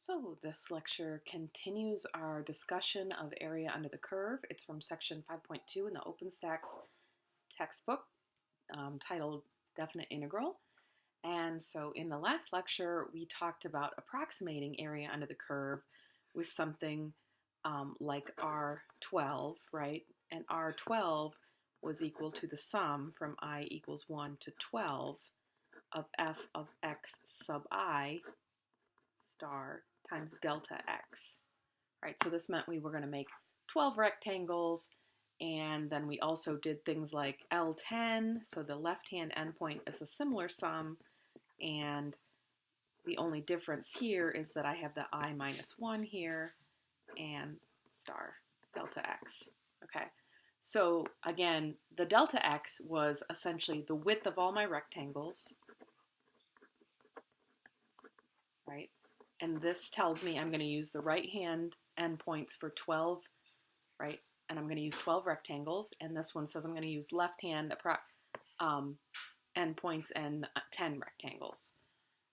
So this lecture continues our discussion of area under the curve. It's from section 5.2 in the OpenStax textbook titled Definite Integral. And so in the last lecture, we talked about approximating area under the curve with something like R12, right? And R12 was equal to the sum from I equals 1 to 12 of f of x sub I star times delta x. Right, so this meant we were going to make 12 rectangles, and then we also did things like L10, so the left-hand endpoint is a similar sum, and the only difference here is that I have the I minus 1 here, and star delta x. Okay, so again, the delta x was essentially the width of all my rectangles, right? And this tells me I'm going to use the right-hand endpoints for 12, right? And I'm going to use 12 rectangles. And this one says I'm going to use left-hand endpoints and 10 rectangles.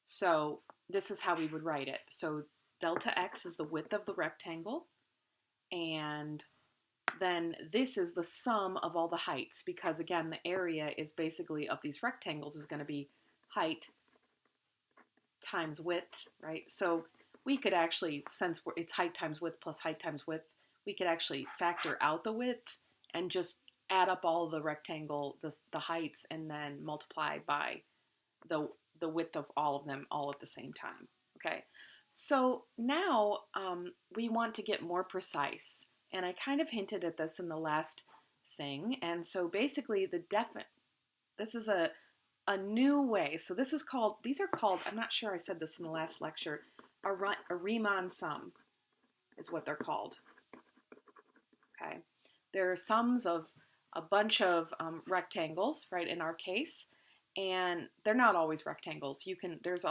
So this is how we would write it. So delta x is the width of the rectangle. And then this is the sum of all the heights, because again, the area is basically of these rectangles is going to be height times width, right? So we could actually, since it's height times width plus height times width, we could actually factor out the width and just add up all the rectangle, the heights, and then multiply by the width of all of them all at the same time, okay? So now we want to get more precise, and I kind of hinted at this in the last thing, and so basically this is a new way. So this is called, these are called, I'm not sure I said this in the last lecture, a Riemann sum is what they're called. Okay, they're sums of a bunch of rectangles, right, in our case, and they're not always rectangles. You can, there's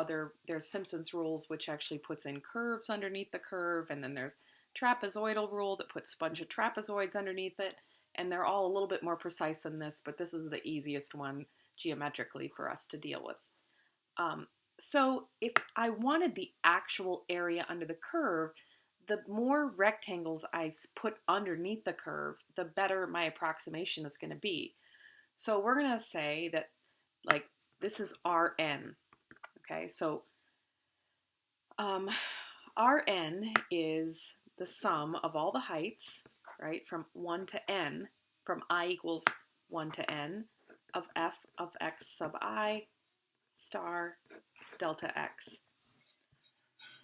Simpson's rules, which actually puts in curves underneath the curve, and then there's trapezoidal rule that puts a bunch of trapezoids underneath it, and they're all a little bit more precise than this, but this is the easiest one geometrically for us to deal with. So if I wanted the actual area under the curve, the more rectangles I put underneath the curve, the better my approximation is going to be. So we're going to say that, like, this is Rn. Okay, so Rn is the sum of all the heights, right, from 1 to n, from I equals 1 to n, of f of x sub I star delta x.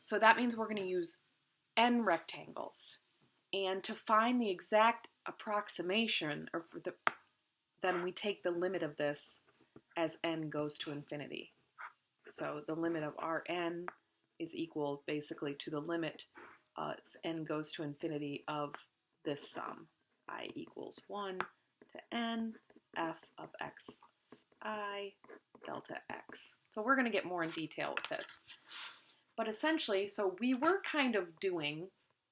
So that means we're going to use n rectangles. And to find the exact approximation, then we take the limit of this as n goes to infinity. So the limit of Rn is equal basically to the limit as n goes to infinity of this sum. I equals 1 to n f of x I delta x. So we're going to get more in detail with this. But essentially, so we were kind of doing,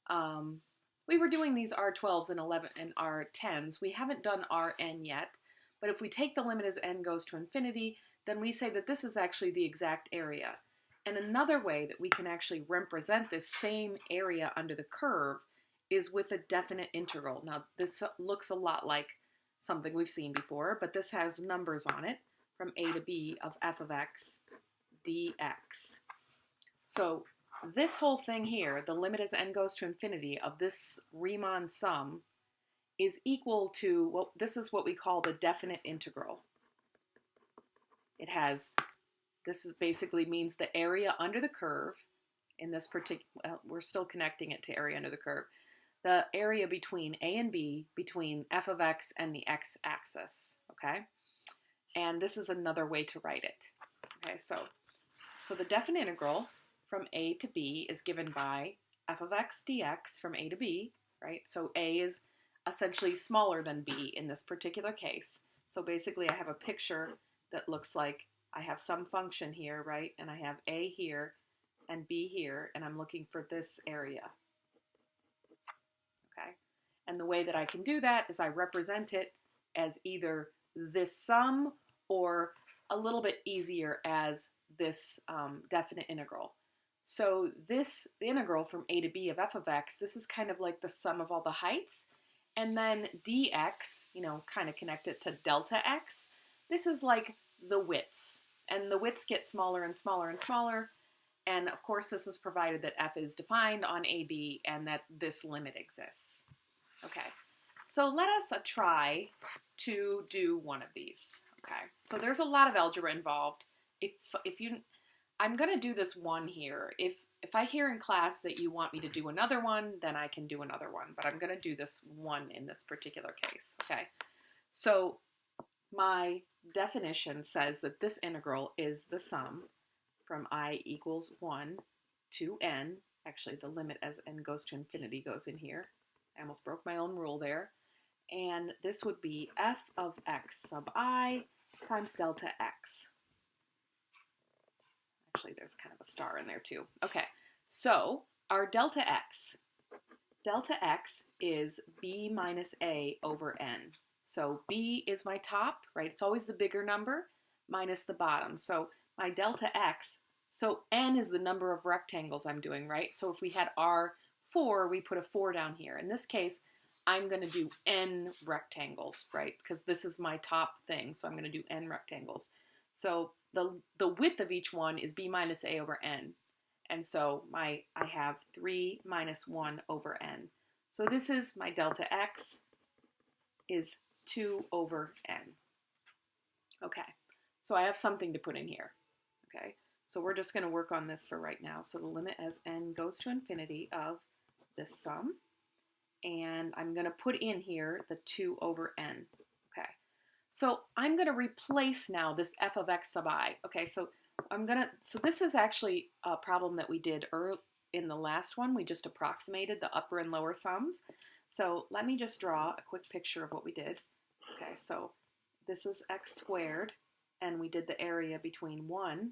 these R12s and 11 and R10s. We haven't done Rn yet, but if we take the limit as n goes to infinity, then we say that this is actually the exact area. And another way that we can actually represent this same area under the curve is with a definite integral. Now, this looks a lot like something we've seen before, but this has numbers on it from a to b of f of x dx. So this whole thing here, the limit as n goes to infinity of this Riemann sum, is equal to, well, this is what we call the definite integral. It has, this is basically means the area under the curve in this particular, we're still connecting it to area under the curve, the area between a and b, between f of x and the x-axis, okay? And this is another way to write it. Okay, so the definite integral from a to b is given by f of x dx from a to b, right? So a is essentially smaller than b in this particular case. So basically I have a picture that looks like I have some function here, right? And I have a here and b here, and I'm looking for this area. Okay, and the way that I can do that is I represent it as either this sum or a little bit easier as this definite integral. So this integral from a to b of f of x, this is kind of like the sum of all the heights. And then dx, kind of connect it to delta x. This is like the widths. And the widths get smaller and smaller and smaller. And of course, this is provided that f is defined on AB and that this limit exists. Okay, so let us try to do one of these. Okay, so there's a lot of algebra involved. I'm going to do this one here. If I hear in class that you want me to do another one, then I can do another one. But I'm going to do this one in this particular case. Okay, so my definition says that this integral is the sum from I equals 1 to n. Actually, the limit as n goes to infinity goes in here. I almost broke my own rule there. And this would be f of x sub I times delta x. Actually, there's kind of a star in there too. Okay, so our delta x is b minus a over n. So b is my top, right? It's always the bigger number minus the bottom. So my delta x, so n is the number of rectangles I'm doing, right? So if we had R4, we put a 4 down here. In this case, I'm going to do n rectangles, right? Because this is my top thing, so I'm going to do n rectangles. So the width of each one is b minus a over n. And so I have 3 minus 1 over n. So this is my delta x is 2 over n. Okay, so I have something to put in here. Okay, so we're just going to work on this for right now. So the limit as n goes to infinity of this sum. And I'm going to put in here the 2 over n. Okay, so I'm going to replace now this f of x sub I. Okay, so this is actually a problem that we did in the last one. We just approximated the upper and lower sums. So let me just draw a quick picture of what we did. Okay, so this is x squared, and we did the area between 1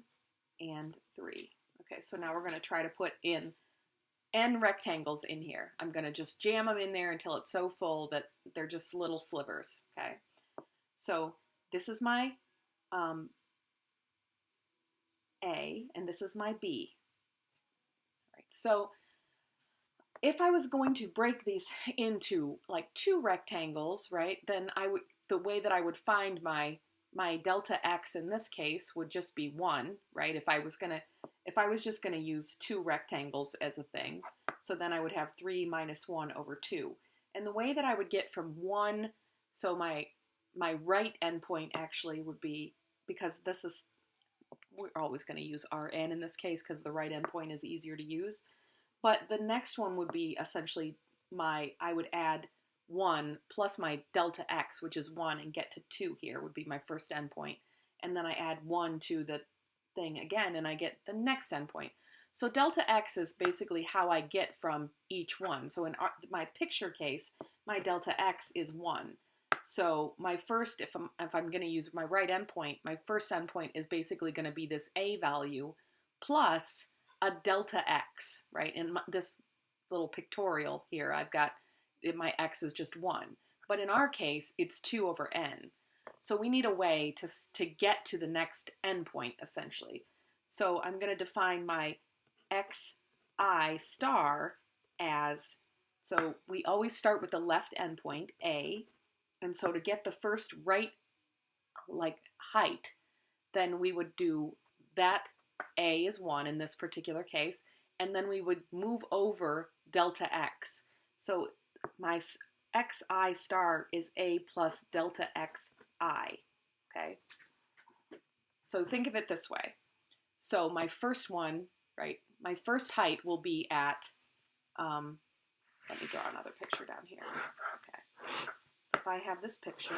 and 3. Okay, so now we're going to try to put in n rectangles in here. I'm going to just jam them in there until it's so full that they're just little slivers. Okay, so this is my A, and this is my B. All right, so if I was going to break these into like 2 rectangles, right, then the way that I would find my delta x in this case would just be 1, right? If I was just gonna use 2 rectangles as a thing, so then I would have 3 minus 1 over 2. And the way that I would get from 1, so my right endpoint actually would be, because we're always going to use Rn in this case because the right endpoint is easier to use. But the next one would be essentially I would add 1 plus my delta x, which is 1, and get to 2 here would be my first endpoint. And then I add 1 to the thing again, and I get the next endpoint. So delta x is basically how I get from each one. So in my picture case, my delta x is 1. So my first, if I'm going to use my right endpoint, my first endpoint is basically going to be this a value plus a delta x, right? In this little pictorial here, I've got my x is just 1. But in our case, it's 2 over n. So we need a way to get to the next endpoint, essentially. So I'm going to define my xi star as, so we always start with the left endpoint, a. And so to get the first right height, then we would do that a is 1 in this particular case, and then we would move over delta x. So my xi star is a plus delta xi, okay? So think of it this way. So my first one, right, my first height will be at, let me draw another picture down here, okay. So if I have this picture,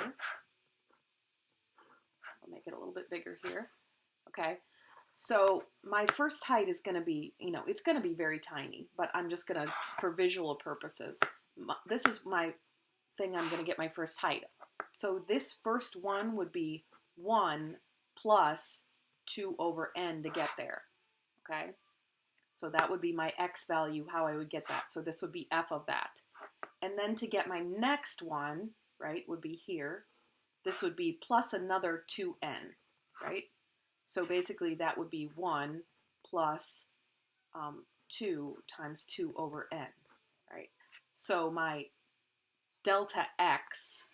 I'll make it a little bit bigger here, okay? So my first height is going to be, it's going to be very tiny, but I'm just going to, for visual purposes, this is my thing I'm going to get my first height. So this first one would be 1 plus 2 over n to get there, okay? So that would be my x value, how I would get that. So this would be f of that. And then to get my next one, right, would be here. This would be plus another 2n, right? So basically that would be 1 plus 2 times 2 over n, right? So my delta x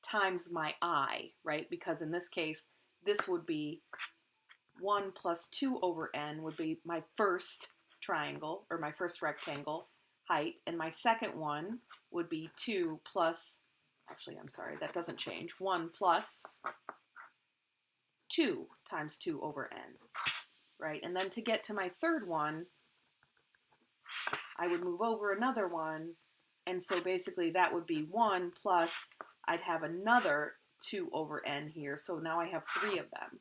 times my I, right? Because in this case, this would be 1 plus 2 over n would be my first triangle, or my first rectangle height, and my second one would be 2 plus, actually, I'm sorry, that doesn't change, 1 plus 2 times 2 over n, right? And then to get to my third one, I would move over another one, and so basically that would be 1 plus, I'd have another 2 over n here, so now I have 3 of them.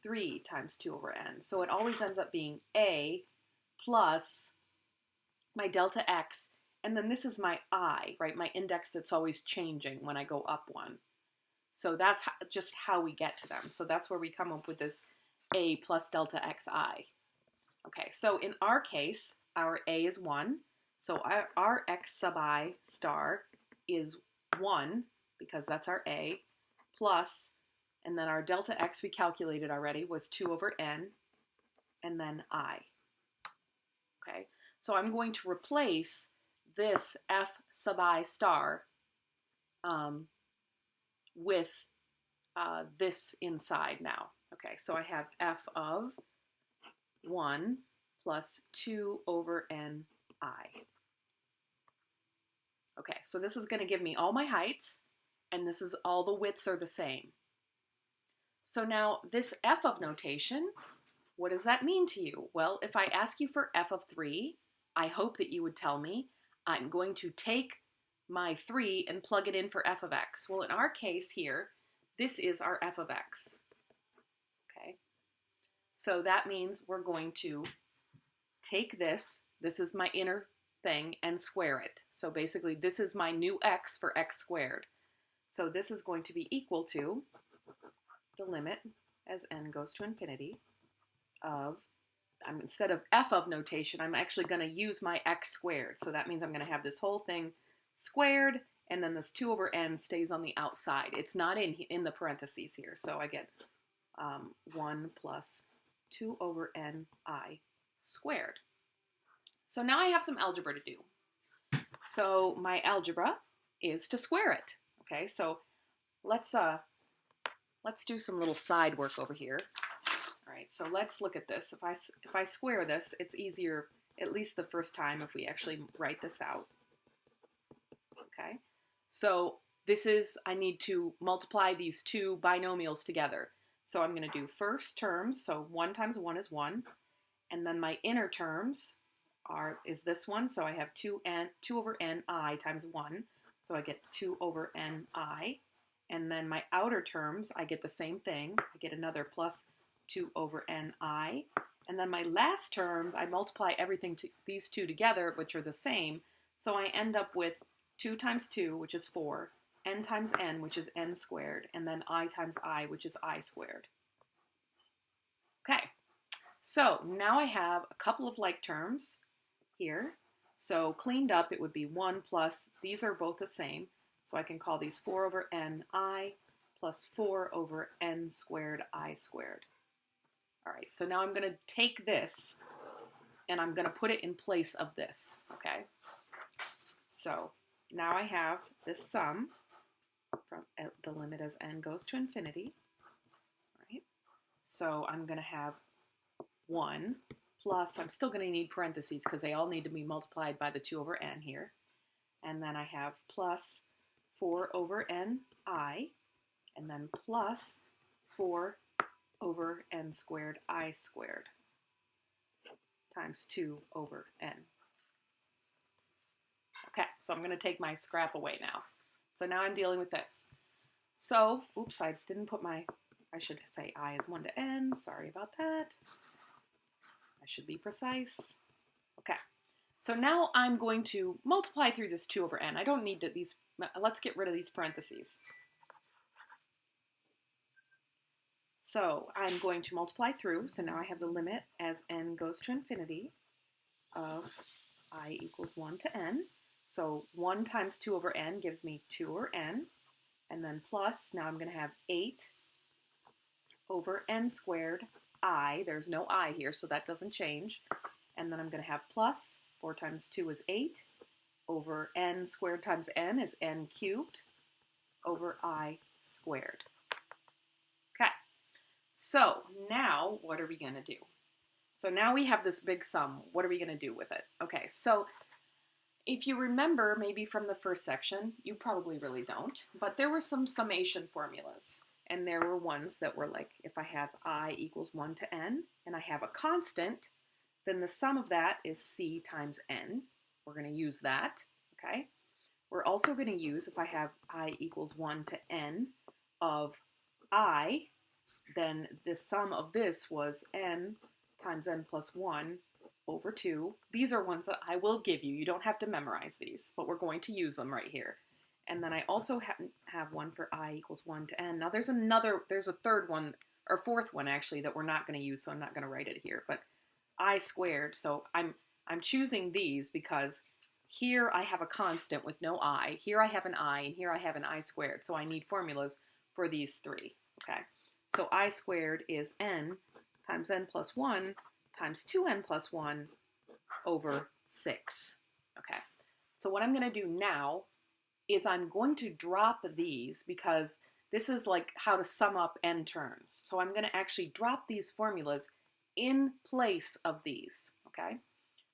3 times 2 over n. So it always ends up being a plus my delta x, and then this is my I, right? My index that's always changing when I go up one. So that's just how we get to them. So that's where we come up with this a plus delta xi. Okay, so in our case, our a is 1. So our x sub I star is 1, because that's our a, plus, and then our delta x we calculated already was 2 over n, and then I. Okay, so I'm going to replace this f sub I star with this inside now. Okay, so I have f of 1 plus 2 over n I. Okay, so this is going to give me all my heights, and this is all the widths are the same. So now this f of notation, what does that mean to you? Well, if I ask you for f of 3, I hope that you would tell me I'm going to take my 3 and plug it in for f of x. Well, in our case here, this is our f of x. Okay, so that means we're going to take this is my inner thing, and square it. So basically this is my new x for x squared. So this is going to be equal to the limit as n goes to infinity of, instead of f of notation, I'm actually going to use my x squared. So that means I'm going to have this whole thing squared, and then this 2 over n stays on the outside. It's not in the parentheses here. So I get 1 plus 2 over n I squared. So now I have some algebra to do. So my algebra is to square it. Okay, so let's do some little side work over here. All right, so let's look at this. If I square this, it's easier, at least the first time, if we actually write this out. Okay, so this is, I need to multiply these two binomials together. So I'm going to do first terms, so 1 times 1 is 1, and then my inner terms is this one, so I have 2 over n I times 1, so I get 2 over n I, and then my outer terms, I get the same thing, I get another plus 2 over n I, and then my last terms, I multiply everything to these two together, which are the same, so I end up with 2 times 2, which is 4, n times n, which is n squared, and then I times I, which is I squared. Okay, so now I have a couple of like terms here. So cleaned up, it would be 1 plus, these are both the same, so I can call these 4 over n I plus 4 over n squared I squared. All right, so now I'm going to take this and I'm going to put it in place of this, okay? So now I have this sum from the limit as n goes to infinity, right? So I'm going to have 1 plus, I'm still going to need parentheses because they all need to be multiplied by the 2 over n here. And then I have plus 4 over n I, and then plus 4 over n squared I squared times 2 over n. Okay, so I'm going to take my scrap away now. So now I'm dealing with this. So, oops, I didn't put my, I should say I is 1 to n. Sorry about that. I should be precise. Okay, so now I'm going to multiply through this 2 over n. I don't need these, let's get rid of these parentheses. So I'm going to multiply through, so now I have the limit as n goes to infinity of I equals 1 to n. So 1 times 2 over n gives me 2 over n, and then plus, now I'm going to have 8 over n squared I, there's no I here, so that doesn't change, And then I'm going to have plus 4 times 2 is 8 over n squared times n is n cubed over I squared. Okay, so now what are we going to do? So now we have this big sum. What are we going to do with it? Okay, so if you remember maybe from the first section, you probably really don't, but there were some summation formulas. And there were ones that were like, if I have I equals 1 to n, and I have a constant, then the sum of that is c times n. We're going to use that, okay? We're also going to use, if I have I equals 1 to n of I, then the sum of this was n times n plus 1 over 2. These are ones that I will give you. You don't have to memorize these, but we're going to use them right here. And then I also have one for I equals 1 to n. Now there's a third one, or fourth one actually, that we're not going to use, so I'm not going to write it here. But I squared, so I'm choosing these because here I have a constant with no I, here I have an I, and here I have an I squared. So I need formulas for these three, okay? So I squared is n times n plus 1 times 2n plus 1 over 6, okay? So what I'm going to do now is I'm going to drop these because this is like how to sum up n terms. So I'm going to actually drop these formulas in place of these, okay?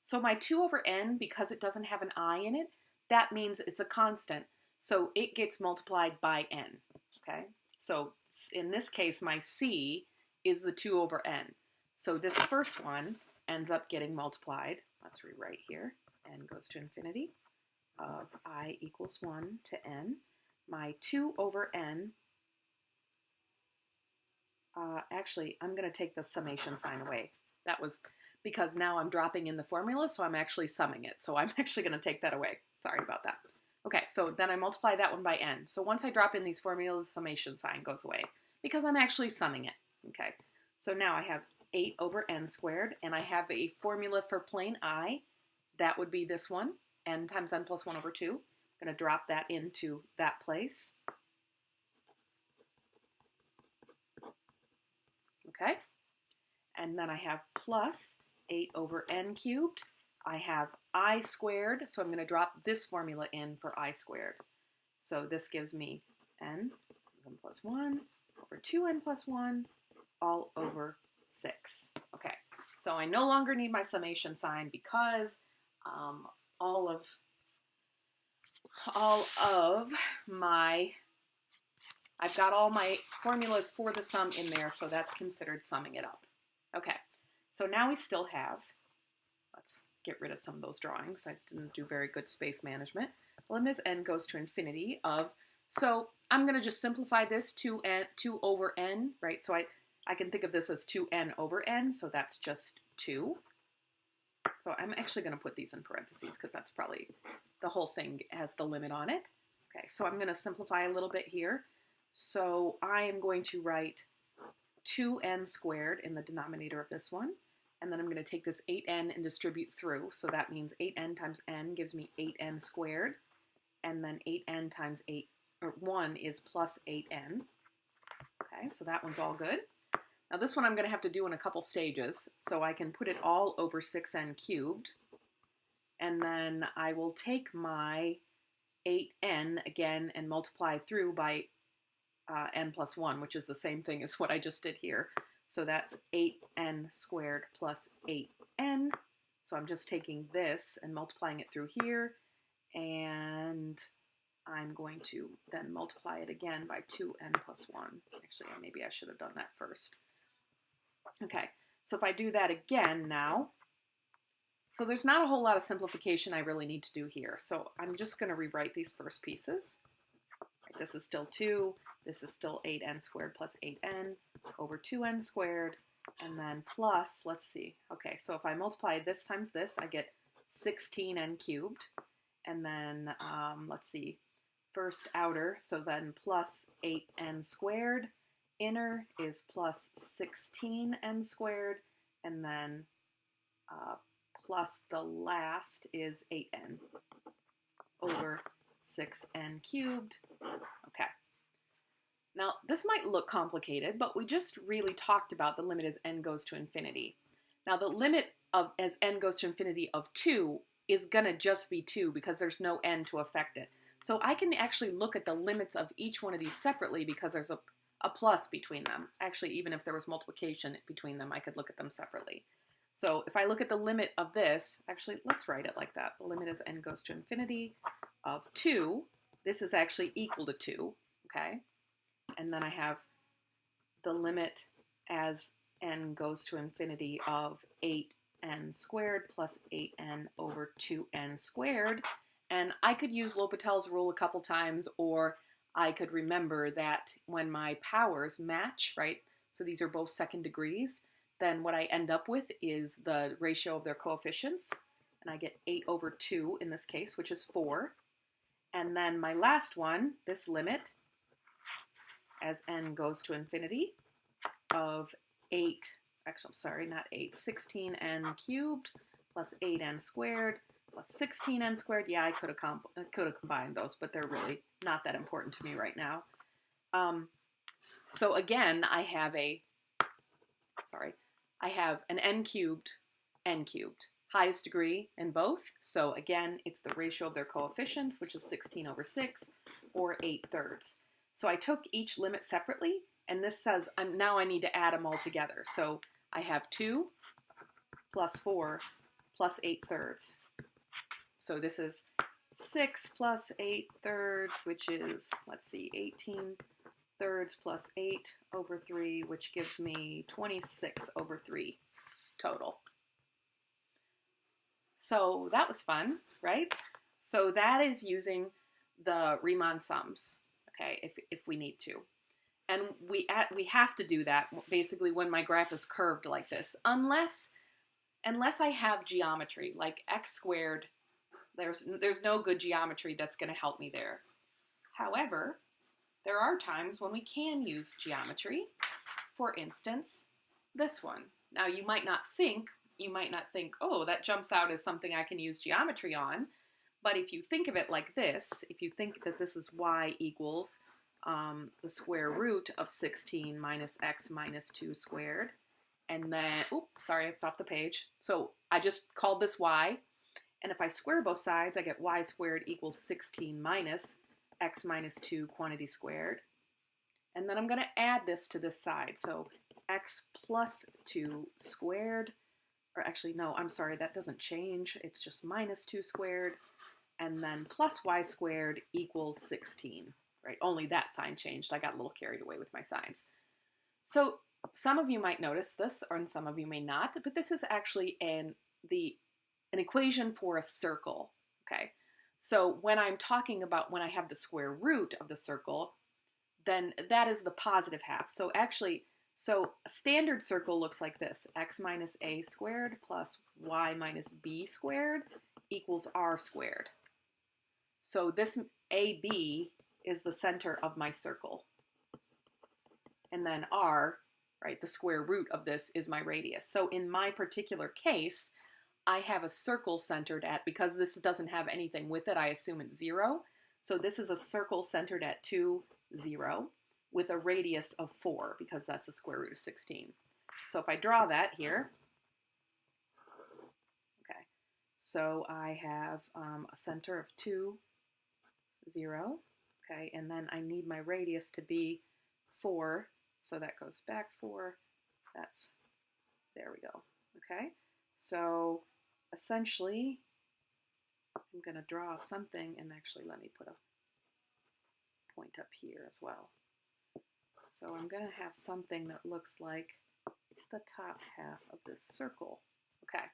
So my 2 over n, because it doesn't have an I in it, that means it's a constant. So it gets multiplied by n, okay? So in this case, my c is the 2 over n. So this first one ends up getting multiplied. Let's rewrite here. N goes to infinity of I equals 1 to n. My 2 over n, actually, I'm going to take the summation sign away. That was because now I'm dropping in the formula, so I'm actually summing it. So I'm actually going to take that away. Sorry about that. Okay, so then I multiply that one by n. So once I drop in these formulas, the summation sign goes away because I'm actually summing it. Okay, so now I have 8 over n squared, and I have a formula for plain I. That would be this one, n times n plus 1 over 2. I'm going to drop that into that place. Okay, and then I have plus 8 over n cubed. I have I squared, so I'm going to drop this formula in for I squared. So this gives me n plus 1 over 2n plus 1 all over 6. Okay, so I no longer need my summation sign because all of my, I've got all my formulas for the sum in there, so that's considered summing it up. Okay, so now we still have, let's get rid of some of those drawings. I didn't do very good space management. The limit as n goes to infinity of, so I'm going to just simplify this to 2 over n, right? So I can think of this as 2n over n, so that's just 2. So I'm actually going to put these in parentheses because that's probably, the whole thing has the limit on it. Okay, so I'm going to simplify a little bit here. So I am going to write 2n squared in the denominator of this one. And then I'm going to take this 8n and distribute through. So that means 8n times n gives me 8n squared. And then 8n times 1 is plus 8n. Okay, so that one's all good. Now this one I'm going to have to do in a couple stages. So I can put it all over 6n cubed. And then I will take my 8n again and multiply through by n plus 1, which is the same thing as what I just did here. So that's 8n squared plus 8n. So I'm just taking this and multiplying it through here, and I'm going to then multiply it again by 2n plus 1. Actually, maybe I should have done that first. Okay, so if I do that again now, so there's not a whole lot of simplification I really need to do here. So I'm just going to rewrite these first pieces. This is still 2. This is still 8n squared plus 8n over 2n squared, and then plus, let's see. Okay, so if I multiply this times this, I get 16n cubed. And then, let's see, first outer, so then plus 8n squared. Inner is plus 16n squared, and then plus the last is 8n over 6n cubed. Okay. Now, this might look complicated, but we just really talked about the limit as n goes to infinity. Now, the limit of as n goes to infinity of 2 is going to just be 2 because there's no n to affect it. So I can actually look at the limits of each one of these separately because there's a plus between them. Actually, even if there was multiplication between them, I could look at them separately. So if I look at the limit of this, actually, let's write it like that. The limit as n goes to infinity of 2. This is actually equal to 2, okay? And then I have the limit as n goes to infinity of 8n squared plus 8n over 2n squared. And I could use L'Hopital's rule a couple times, or I could remember that when my powers match, right, so these are both second degrees, then what I end up with is the ratio of their coefficients, and I get 8 over 2 in this case, which is 4. And then my last one, this limit, as n goes to infinity, of 16n cubed plus 8n squared plus 16n squared. Yeah, I could have combined those, but they're really not that important to me right now. So again, I have an n cubed, highest degree in both. So again, it's the ratio of their coefficients, which is 16 over 6, or 8/3. So I took each limit separately, and this says now I need to add them all together. So I have 2 plus 4 plus 8/3. So this is 6 plus 8/3, which is, let's see, 18/3 plus 8 over 3, which gives me 26 over 3 total. So that was fun, right? So that is using the Riemann sums, okay, if we need to. And we have to do that basically when my graph is curved like this, unless I have geometry like x squared. There's no good geometry that's going to help me there. However, there are times when we can use geometry. For instance, this one. Now you might not think, oh, that jumps out as something I can use geometry on. But if you think of it like this, if you think that this is y equals the square root of 16 minus x minus 2 squared, and then, oops, sorry, it's off the page. So I just called this y, and if I square both sides, I get y squared equals 16 minus x minus 2 quantity squared. And then I'm going to add this to this side. So x plus 2 squared, or actually, no, I'm sorry, that doesn't change. It's just minus 2 squared, and then plus y squared equals 16, right? Only that sign changed. I got a little carried away with my signs. So some of you might notice this, or some of you may not, but this is actually an equation for a circle, okay? So when I'm talking about when I have the square root of the circle, then that is the positive half. So actually, so a standard circle looks like this: x minus a squared plus y minus b squared equals r squared. So this AB is the center of my circle. And then r, right, the square root of this is my radius. So in my particular case, I have a circle centered at, because this doesn't have anything with it, I assume it's 0. So this is a circle centered at 2, 0, with a radius of 4, because that's the square root of 16. So if I draw that here, okay, so I have a center of 2, 0, okay, and then I need my radius to be 4, so that goes back 4, there we go, okay? So essentially, I'm going to draw something, and actually let me put a point up here as well. So I'm going to have something that looks like the top half of this circle. Okay.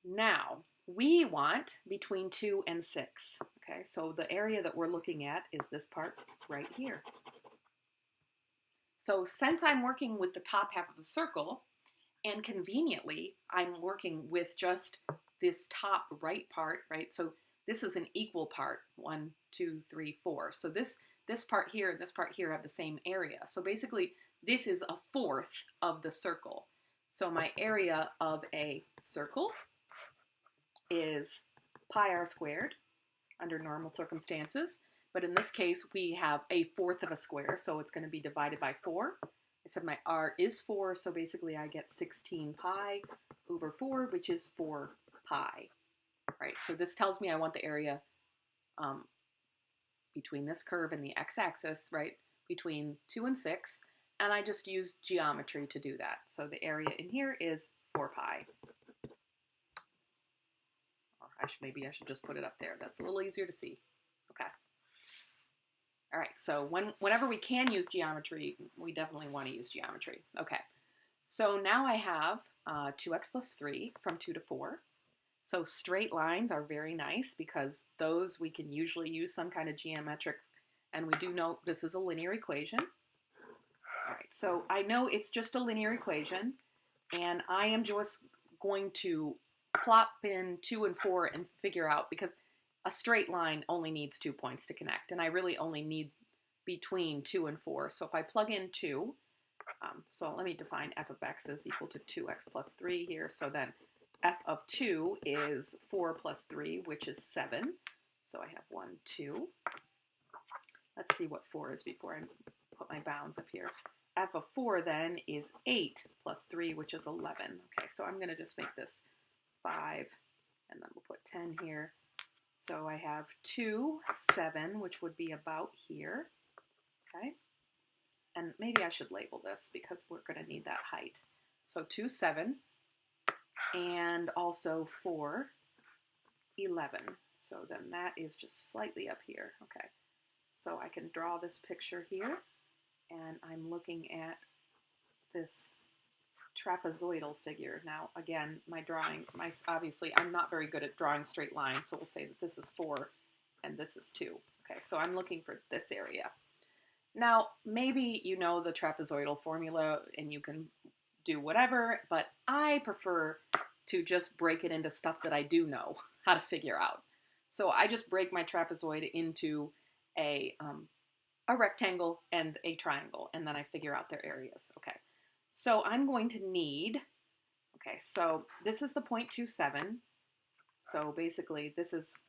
Now, we want between 2 and 6. Okay, so the area that we're looking at is this part right here. So since I'm working with the top half of a circle, and conveniently, I'm working with just this top right part, right? So this is an equal part, 1, 2, 3, 4. So this part here and this part here have the same area. So basically, this is a fourth of the circle. So my area of a circle is pi r squared under normal circumstances. But in this case, we have a fourth of a square, so it's going to be divided by 4. I said my r is 4, so basically I get 16 pi over 4, which is 4 pi, right? So this tells me I want the area between this curve and the x-axis, right, between 2 and 6, and I just used geometry to do that. So the area in here is 4 pi. Or maybe I should just put it up there. That's a little easier to see. Okay. All right, so whenever we can use geometry, we definitely want to use geometry. Okay, so now I have 2x plus 3 from 2 to 4. So straight lines are very nice because those we can usually use some kind of geometric, and we do know this is a linear equation. All right, so I know it's just a linear equation, and I am just going to plop in 2 and 4 and figure out, because a straight line only needs 2 points to connect, and I really only need between 2 and 4. So if I plug in 2, so let me define f of x is equal to 2x plus 3 here. So then f of 2 is 4 plus 3, which is 7. So I have 1, 2. Let's see what 4 is before I put my bounds up here. F of 4 then is 8 plus 3, which is 11. Okay, so I'm going to just make this 5, and then we'll put 10 here. So I have 2, 7, which would be about here, okay? And maybe I should label this because we're going to need that height. So 2, 7, and also 4, 11. So then that is just slightly up here, okay? So I can draw this picture here, and I'm looking at this trapezoidal figure. Now, again, my drawing, obviously, I'm not very good at drawing straight lines, so we'll say that this is 4 and this is 2. Okay, so I'm looking for this area. Now, maybe you know the trapezoidal formula and you can do whatever, but I prefer to just break it into stuff that I do know how to figure out. So I just break my trapezoid into a rectangle and a triangle, and then I figure out their areas. Okay. So I'm going to need, okay, so this is the 0.27. So basically this is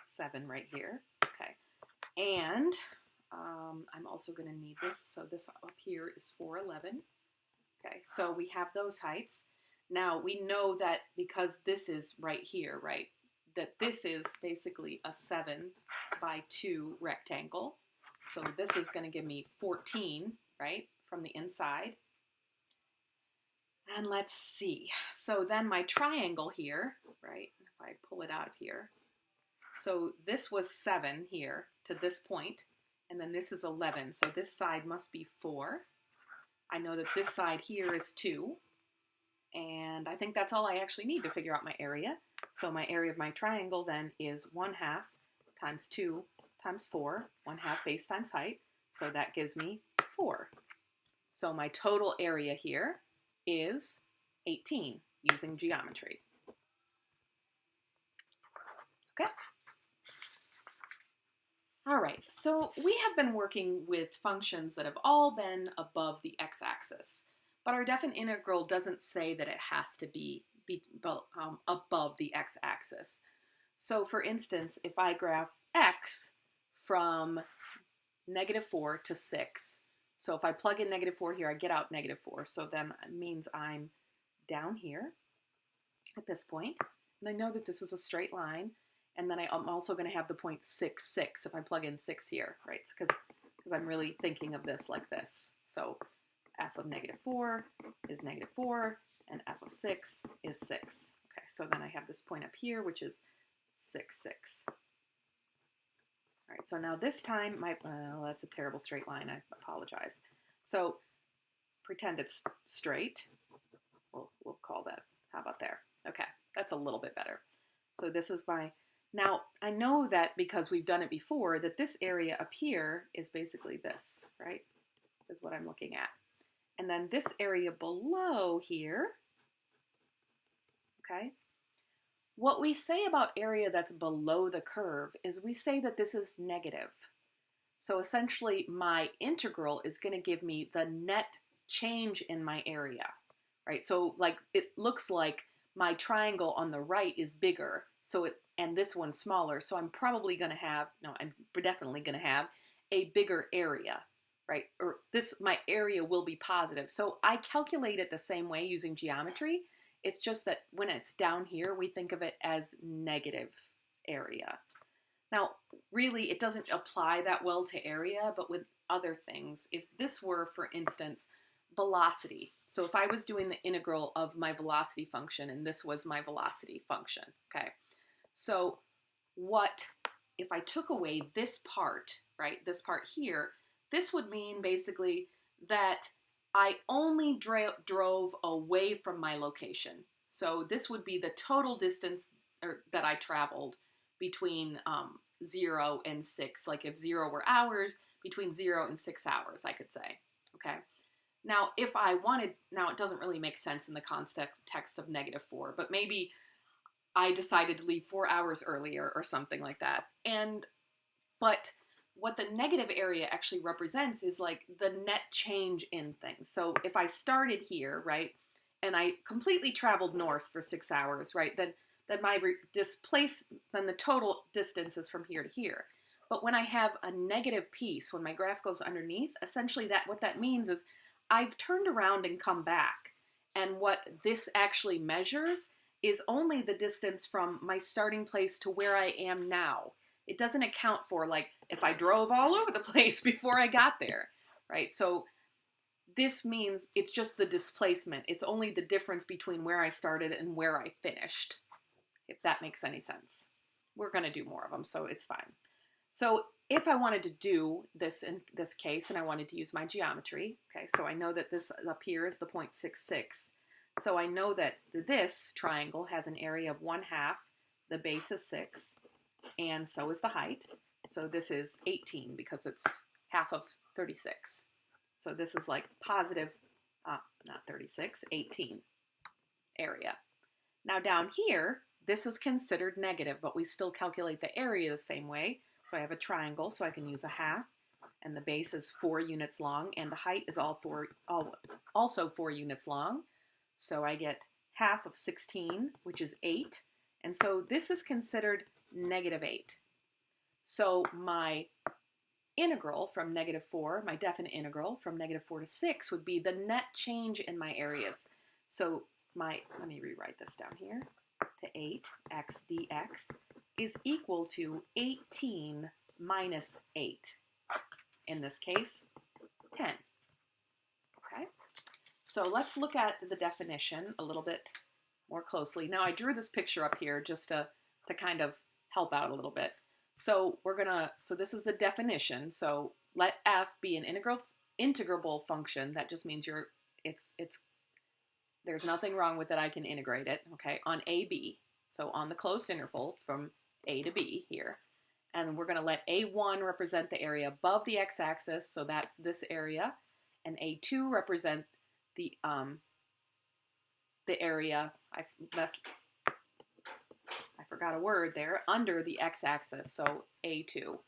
7 right here. Okay. And I'm also going to need this. So this up here is 411. Okay. So we have those heights. Now we know that because this is right here, right, that this is basically a 7 by 2 rectangle. So this is going to give me 14, right, from the inside. And let's see. So then my triangle here, right, if I pull it out of here. So this was 7 here to this point, and then this is 11. So this side must be 4. I know that this side here is 2. And I think that's all I actually need to figure out my area. So my area of my triangle then is 1/2 times 2 times 4, 1/2 base times height. So that gives me 4. So my total area here is 18 using geometry. Okay. All right, so we have been working with functions that have all been above the x-axis, but our definite integral doesn't say that it has to be above the x-axis. So for instance, if I graph x from -4 to 6, so if I plug in -4 here, I get out -4. So then it means I'm down here at this point. And I know that this is a straight line. And then I'm also going to have the point 6, 6 if I plug in 6 here, right? Because I'm really thinking of this like this. So f of -4 is -4, and f of 6 is 6. Okay, so then I have this point up here, which is 6, 6. All right, so now this time, that's a terrible straight line. I apologize. So pretend it's straight. We'll call that. How about there? Okay, that's a little bit better. So this is my... Now, I know that because we've done it before, that this area up here is basically this, right? Is what I'm looking at. And then this area below here, okay? What we say about area that's below the curve is we say that this is negative. So essentially, my integral is going to give me the net change in my area, right? So like it looks like my triangle on the right is bigger, and this one's smaller, so I'm probably going to have, no, I'm definitely going to have a bigger area, right? Or my area will be positive. So I calculate it the same way using geometry. It's just that when it's down here, we think of it as negative area. Now, really, it doesn't apply that well to area, but with other things, if this were, for instance, velocity. So if I was doing the integral of my velocity function, and this was my velocity function, okay? So if I took away this part, right, this part here, this would mean basically that I only drove away from my location. So this would be the total distance that I traveled between 0 and 6. Like if 0 were hours, between 0 and 6 hours, I could say, okay? Now, if I wanted, now it doesn't really make sense in the context of -4, but maybe I decided to leave 4 hours earlier or something like that. But what the negative area actually represents is like the net change in things. So if I started here, right, and I completely traveled north for 6 hours, right, then the total distance is from here to here. But when I have a negative piece, when my graph goes underneath, essentially what that means is I've turned around and come back. And what this actually measures is only the distance from my starting place to where I am now. It doesn't account for, like, if I drove all over the place before I got there, right? So this means it's just the displacement. It's only the difference between where I started and where I finished, if that makes any sense. We're going to do more of them, so it's fine. So if I wanted to do this in this case, and I wanted to use my geometry, okay, so I know that this up here is the point 66. So I know that this triangle has an area of 1/2, the base is 6, and so is the height. So this is 18 because it's half of 36. So this is like positive, not 36, 18 area. Now down here, this is considered negative, but we still calculate the area the same way. So I have a triangle, so I can use 1/2, and the base is 4 units long, and the height is also 4 units long. So I get 1/2 of 16, which is 8, and so this is considered -8. So my integral from -4, my definite integral from -4 to 6 would be the net change in my areas. So let me rewrite this down here, to 8x dx is equal to 18 minus 8. In this case, 10. Okay? So let's look at the definition a little bit more closely. Now I drew this picture up here just to kind of help out a little bit. So so this is the definition. So let f be an integrable function. That just means there's nothing wrong with it. I can integrate it, okay, on AB. So on the closed interval from A to B here. And we're going to let A1 represent the area above the x-axis, so that's this area, and A2 represent the area, I forgot a word there, under the x-axis, so A2.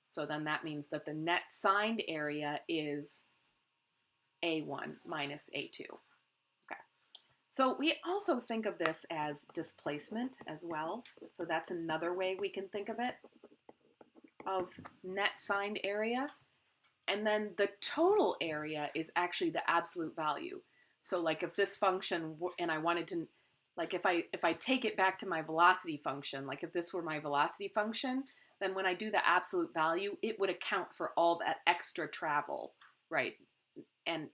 So then that means that the net signed area is A1 minus A2. Okay. So we also think of this as displacement as well. So that's another way we can think of it, of net signed area. And then the total area is actually the absolute value. So like if this function, and I wanted to, like if I take it back to my velocity function, like if this were my velocity function, then when I do the absolute value, it would account for all that extra travel, right? And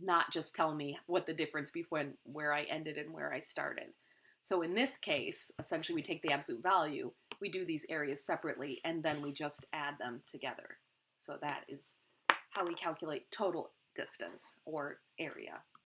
not just tell me what the difference between where I ended and where I started. So in this case, essentially we take the absolute value, we do these areas separately, and then we just add them together. So that is how we calculate total distance or area.